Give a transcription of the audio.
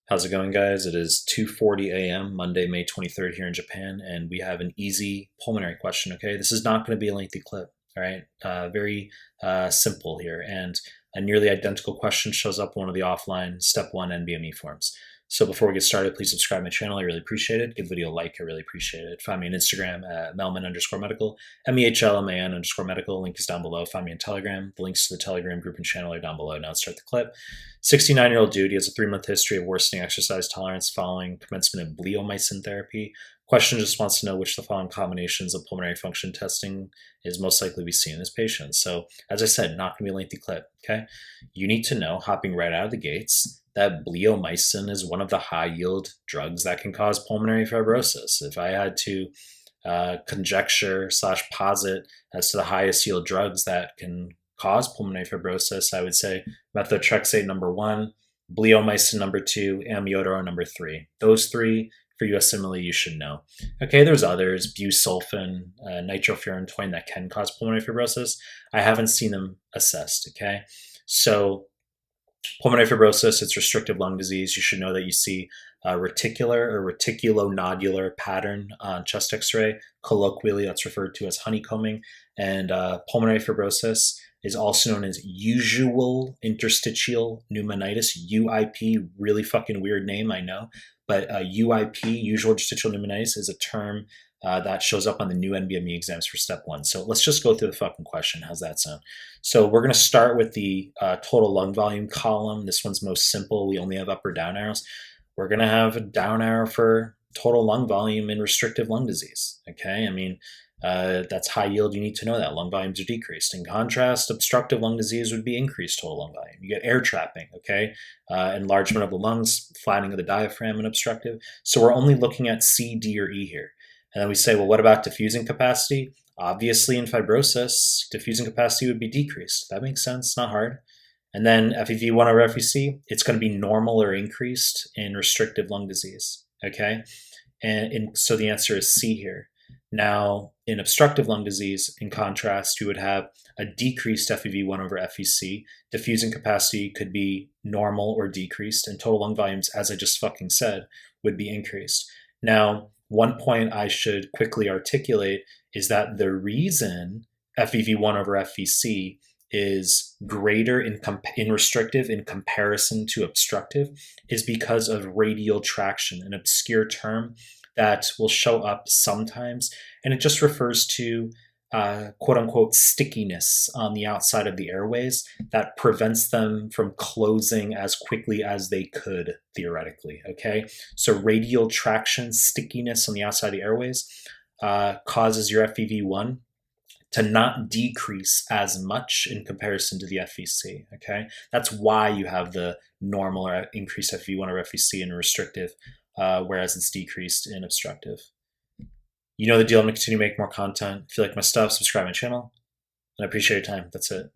How's it going, guys? It is 2:40 a.m. Monday, May 23rd here in Japan, and we have an easy pulmonary question, okay? This is not going to be a lengthy clip, all right? Very simple here, and a nearly identical question shows up in one of the offline Step 1 nbme forms. So before we get started, please subscribe to my channel. I really appreciate it. Give the video a like. I really appreciate it. Find me on Instagram at mehlman_medical, mehlman_medical. Link is down below. Find me on Telegram. The links to the Telegram group and channel are down below. Now let's start the clip. 69-year-old dude. He has a 3-month history of worsening exercise tolerance following commencement of bleomycin therapy. Question just wants to know which of the following combinations of pulmonary function testing is most likely to be seen in this patient. So, as I said, not going to be a lengthy clip, okay? You need to know, hopping right out of the gates, that bleomycin is one of the high-yield drugs that can cause pulmonary fibrosis. If I had to conjecture / posit as to the highest yield drugs that can cause pulmonary fibrosis, I would say methotrexate number 1, bleomycin number 2, amiodarone number 3. Those 3 for USMLE you should know. Okay, there's others, busulfan, nitrofurantoin that can cause pulmonary fibrosis. I haven't seen them assessed, okay? So pulmonary fibrosis, it's restrictive lung disease. You should know that you see a reticular or reticulonodular pattern on chest x-ray. Colloquially, that's referred to as honeycombing. And pulmonary fibrosis is also known as usual interstitial pneumonitis, UIP, really fucking weird name, I know. But UIP, usual interstitial pneumonitis, is a term that shows up on the new nbme exams for step 1. So let's just go through the fucking question. How's that sound? So we're going to start with the total lung volume column. This one's most simple. We only have up or down arrows. We're going to have a down arrow for total lung volume in restrictive lung disease. Okay, I mean, that's high yield. You need to know that lung volumes are decreased. In contrast, obstructive lung disease would be increased total lung volume. You get air trapping, okay? Enlargement of the lungs, flattening of the diaphragm, and obstructive. So we're only looking at C, D, or E here. And then we say, well, what about diffusing capacity? Obviously, in fibrosis, diffusing capacity would be decreased. That makes sense, not hard. And then FEV1 over FVC, it's going to be normal or increased in restrictive lung disease, okay? So the answer is C here. Now, in obstructive lung disease, in contrast, you would have a decreased FEV1 over FVC. Diffusing capacity could be normal or decreased, and total lung volumes, as I just fucking said, would be increased. Now, one point I should quickly articulate is that the reason FEV1 over FVC is greater in restrictive in comparison to obstructive is because of radial traction, an obscure term that will show up sometimes, and it just refers to quote-unquote stickiness on the outside of the airways that prevents them from closing as quickly as they could, theoretically, okay? So radial traction, stickiness on the outside of the airways causes your FEV1 to not decrease as much in comparison to the FVC, okay? That's why you have the normal or increased FEV1 or FVC in restrictive, whereas it's decreased in obstructive. You know the deal. I'm going to continue to make more content. If you like my stuff, subscribe to my channel. And I appreciate your time. That's it.